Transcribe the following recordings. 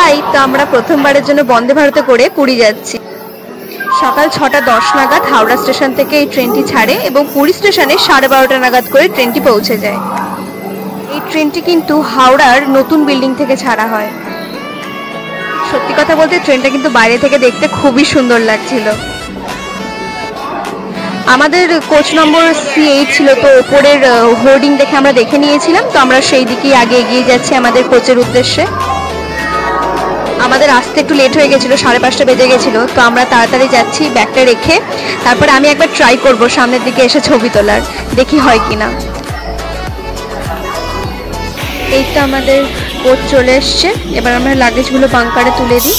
তাই তো আমরা প্রথমবারের জন্য বন্দে ভারতে করে পুরী যাচ্ছি। সকাল 6:10 নাগাদ হাওড়া স্টেশন থেকে এই ট্রেনটি ছাড়ে এবং পুরী স্টেশনে 12:30 নাগাদ করে ট্রেনটি পৌঁছে যায়। এই ট্রেনটি কিন্তু হাওড়ার নতুন বিল্ডিং থেকে ছাড়া হয়। সত্যি কথা বলতে ট্রেনটা কিন্তু বাইরে থেকে দেখতে খুবই সুন্দর লাগছিল। আমাদের কোচ নম্বর C8 ছিল, তো ওপরের হোর্ডিং দেখে আমরা দেখে নিয়েছিলাম, তো আমরা সেই দিকেই আগে এগিয়ে যাচ্ছি আমাদের কোচের উদ্দেশ্যে। আমাদের আসতে একটু লেট হয়ে গেছিলো, 5:30 বেজে গেছিলো, তো আমরা তাড়াতাড়ি যাচ্ছি ব্যাগটা রেখে। তারপরে আমি একবার ট্রাই করব সামনের দিকে এসে ছবি তোলার, দেখি হয় কিনা। এই তো আমাদের কোচ চলে এসছে, এবার আমরা লাগেজগুলো বাঙ্কারে তুলে দিই।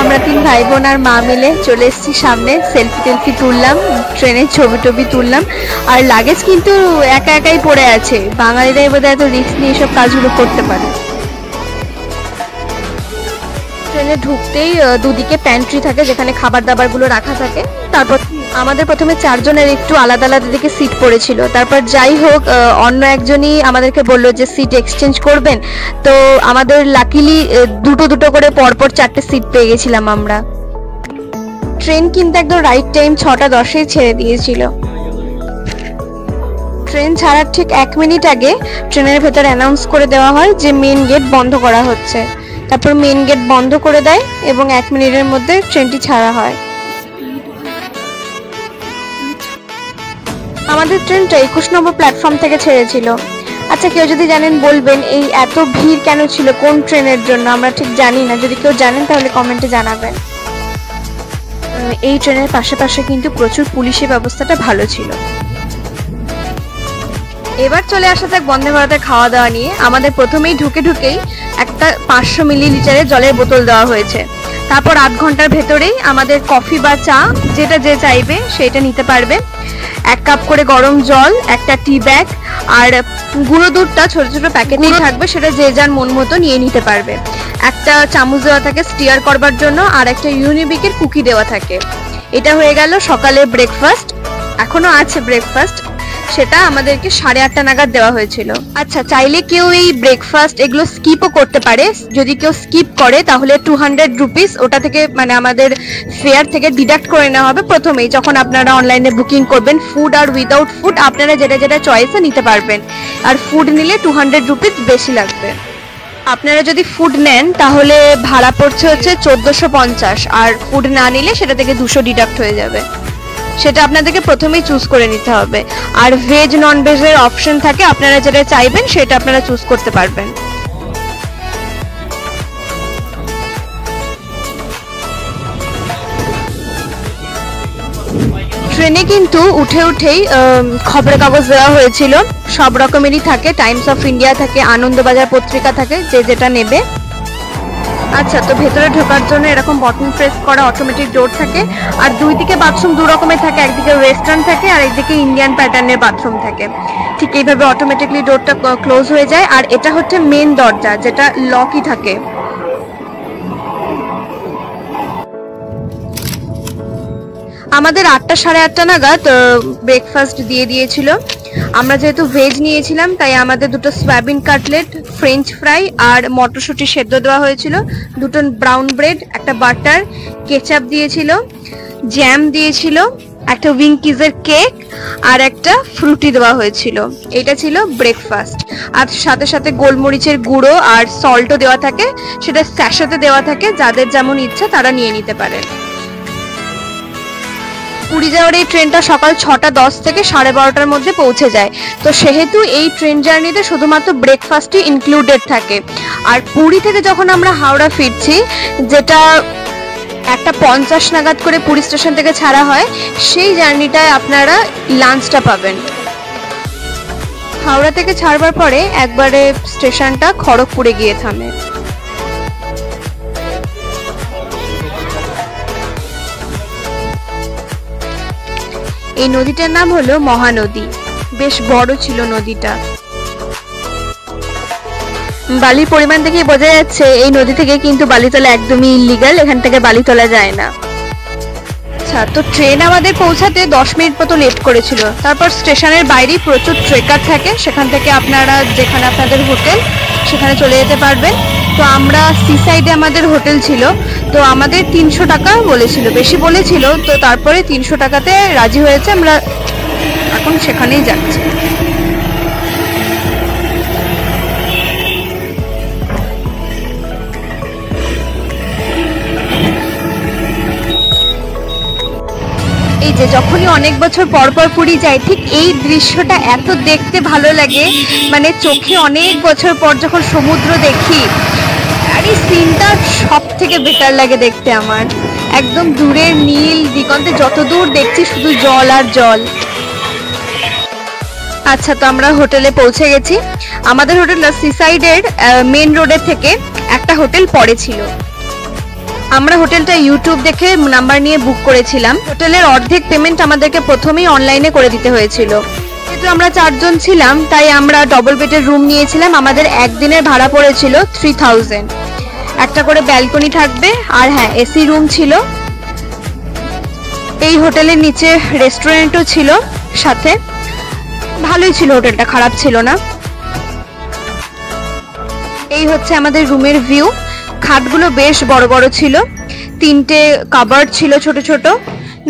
আমরা 3 ভাই বোন আর মা মিলে চলে এসেছি সামনে, সেলফি তুললাম, ট্রেনের ছবি তুললাম। আর লাগেজ কিন্তু একা একাই পড়ে আছে, বাঙালিরাই বোধহয় এত রিস্ক নিয়ে এসব কাজগুলো করতে পারে। ট্রেনে ঢুকতেই দুদিকে প্যান্ট্রি থাকে যেখানে খাবার দাবারগুলো রাখা থাকে। তারপর আমাদের প্রথমে 4 জনের একটু আলাদা আলাদা দিকে সিট পড়েছিল। তারপর যাই হোক অন্য একজনই আমাদেরকে বললো যে সিট এক্সচেঞ্জ করবেন, তো আমাদের লাকিলি দুটো করে পরপর 4টে সিট পেয়ে গেছিলাম আমরা। ট্রেন কিন্তু একদম রাইট টাইম 6:10 ছেড়ে দিয়েছিল। ট্রেন ছাড়ার ঠিক 1 মিনিট আগে ট্রেনের ভেতর অ্যানাউন্স করে দেওয়া হয় যে মেন গেট বন্ধ করা হচ্ছে। তারপর মেন গেট বন্ধ করে দেয় এবং 1 মিনিটের মধ্যে ট্রেনটি ছাড়া হয়। আমাদের ট্রেনটা 21 নম্বর প্ল্যাটফর্ম থেকে ছেড়েছিল। আচ্ছা, কেউ যদি জানেন বলবেন এই এত ভিড় কেন ছিল, কোন ট্রেনের জন্য? আমরা ঠিক জানি না, যদি কেউ জানেন তাহলে কমেন্টে জানাবেন। এই ট্রেনের পাশে কিন্তু প্রচুর পুলিশের ব্যবস্থাটা ভালো ছিল। এবার চলে আসা যাক বন্দে ভারতের খাওয়া দাওয়া নিয়ে। আমাদের প্রথমেই ঢুকেই একটা 500 মিলিলিটারের জলের বোতল দেওয়া হয়েছে। তারপর 8 ঘন্টার ভেতরেই আমাদের কফি বা চা যেটা যে চাইবে সেটা নিতে পারবে। 1 কাপ করে গরম জল, একটা টি ব্যাগ, আর গুঁড়ো দুধটা ছোট ছোট প্যাকেটেই থাকবে, সেটা যে যার মন মতো নিয়ে নিতে পারবে। একটা চামচ দেওয়া থাকে স্টিয়ার করবার জন্য, আর একটা ইউনিবিকের কুকি দেওয়া থাকে। এটা হয়ে গেল সকালের ব্রেকফাস্ট। এখনো আছে ব্রেকফাস্ট, সেটা আমাদেরকে 8:30 নাগাদ দেওয়া হয়েছিল। আচ্ছা, চাইলে কেউ এই ব্রেকফাস্ট এগুলো স্কিপও করতে পারে। যদি কেউ স্কিপ করে তাহলে 200 রুপিস ওটা থেকে মানে আমাদের ফেয়ার থেকে ডিডাক্ট করে নেওয়া হবে প্রথমেই, যখন আপনারা অনলাইনে বুকিং করবেন। ফুড আর উইদাউট ফুড আপনারা যেটা চয়েসে নিতে পারবেন, আর ফুড নিলে 200 রুপিস বেশি লাগবে। আপনারা যদি ফুড নেন তাহলে ভাড়া পড়ছে হচ্ছে 1450, আর ফুড না নিলে সেটা থেকে 200 ডিডাক্ট হয়ে যাবে। সেটা আপনাদেরকে প্রথমেই চুজ করে নিতে হবে। আর ভেজ নন ভেজের অপশন থাকে, আপনারা যেটা চাইবেন সেটা আপনারা চুজ করতে পারবেন। ট্রেনে কিন্তু উঠেই খবরের কাগজ দেওয়া হয়েছিল, সব রকমেরই থাকে। টাইমস অফ ইন্ডিয়া থাকে, আনন্দবাজার পত্রিকা থাকে, যে যেটা নেবে। আচ্ছা, তো ভেতরে ঢোকার জন্য এরকম বটন প্রেস করা অটোমেটিক ডোর থাকে, আর দুই দিকে বাথরুম দু রকমের থাকে, একদিকে ওয়েস্টার্ন থাকে আর একদিকে ইন্ডিয়ান প্যাটার্নের বাথরুম থাকে। ঠিক এইভাবে অটোমেটিকলি ডোরটা ক্লোজ হয়ে যায়। আর এটা হচ্ছে মেন দরজা, যেটা লকই থাকে। আমাদের 8টা 8:30 নাগাদ ব্রেকফাস্ট দিয়ে দিয়েছিল। আমরা যেহেতু ভেজ নিয়েছিলাম তাই আমাদের 2টো সয়াবিন কাটলেট, ফ্রেঞ্চ ফ্রাই আর মটরশুঁটি সেদ্ধ দেওয়া হয়েছিল, 2টো ব্রাউন ব্রেড, একটা বাটার, কেচাপ দিয়েছিল, জ্যাম দিয়েছিল, একটা উইঙ্কিজের কেক আর একটা ফ্রুটি দেওয়া হয়েছিল। এটা ছিল ব্রেকফাস্ট। আর সাথে গোলমরিচের গুঁড়ো আর সল্টও দেওয়া থাকে, সেটা স্যাশেতে দেওয়া থাকে, যাদের যেমন ইচ্ছা তারা নিয়ে নিতে পারে। পুরী যাওয়ার এই ট্রেনটা সকাল 6:10 থেকে 12:30-র মধ্যে পৌঁছে যায়। তো সেহেতু এই ট্রেন জার্নিতে শুধুমাত্র ব্রেকফাস্টই ইনক্লুডেড থাকে। আর পুরী থেকে যখন আমরা হাওড়া ফিরছি, যেটা 1:50 নাগাদ করে পুরী স্টেশন থেকে ছাড়া হয়, সেই জার্নিটায় আপনারা লাঞ্চটা পাবেন। হাওড়া থেকে ছাড়বার পরে একবারে স্টেশনটা খড়গপুরে গিয়ে থামে। এই নদীটার নাম হলো মহানদী। বেশ বড় ছিল নদীটা। বালির পরিমাণ দেখে বোঝা যাচ্ছে এই নদী থেকে কিন্তু বালি তোলা একদমই ইলিগাল, এখান থেকে বালি তোলা যায় না। আচ্ছা, তো ট্রেন আমাদের পৌঁছাতে 10 মিনিট মতো লেট করেছিল। তারপর স্টেশনের বাইরেই প্রচুর ট্রেকার থাকে, সেখান থেকে আপনারা যেখানে আপনাদের হোটেল সেখানে চলে যেতে পারবেন। তো আমরা সি সাইডে আমাদের হোটেল ছিল, তো আমাদের 300 টাকা বলেছিল, বেশি বলেছিল, তো তারপরে 300 টাকাতে রাজি হয়েছে, আমরা এখন সেখানেই যাচ্ছি। এই যে যখনই অনেক বছর পর পর পুরী যাই, ঠিক এই দৃশ্যটা এত দেখতে ভালো লাগে, মানে চোখে অনেক বছর পর যখন সমুদ্র দেখি, আর এই সিনটা সব থেকে বেটার লাগে দেখতে আমার। একদম দূরের নীল দিগন্তে যত দূর দেখছি শুধু জল আর জল। আচ্ছা, তো আমরা হোটেলে পৌঁছে গেছি। আমাদের হোটেলটা সি সাইডের মেন রোডের থেকে একটা হোটেল পরে ছিল। আমরা হোটেলটা ইউটিউব দেখে নাম্বার নিয়ে বুক করেছিলাম। হোটেলের অর্ধেক পেমেন্ট আমাদেরকে প্রথমেই অনলাইনে করে দিতে হয়েছিল। যেহেতু আমরা 4 জন ছিলাম, তাই আমরা ডবল বেডের রুম নিয়েছিলাম। আমাদের একদিনের ভাড়া পড়েছিল 3000। একটা করে ব্যালকনি থাকবে, আর হ্যাঁ, এসি রুম ছিল। এই হোটেলের নিচে রেস্টুরেন্টও ছিল সাথে। ভালোই ছিল হোটেলটা, খারাপ ছিল না। এই হচ্ছে আমাদের রুমের ভিউ। খাটগুলো বেশ বড় বড় ছিল, 3টে কাবার্ড ছিল ছোট ছোট,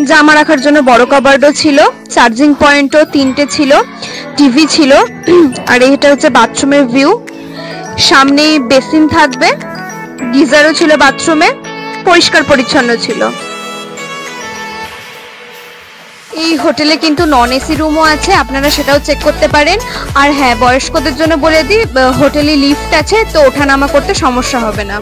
জামা রাখার জন্য বড় কাবার্ডও ছিল, চার্জিং পয়েন্টও 3টে ছিল, টিভি ছিল। আর এইটা হচ্ছে বাথরুমের ভিউ। সামনেই বেসিন থাকবে, গিজারও ছিল বাথরুমে, পরিষ্কার পরিচ্ছন্ন ছিল। এই হোটেলে কিন্তু নন এসি রুমও আছে, আপনারা সেটাও চেক করতে পারেন। আর হ্যাঁ, বয়স্কদের জন্য বলে দিই, হোটেলে লিফট আছে, তো ওঠানামা করতে সমস্যা হবে না।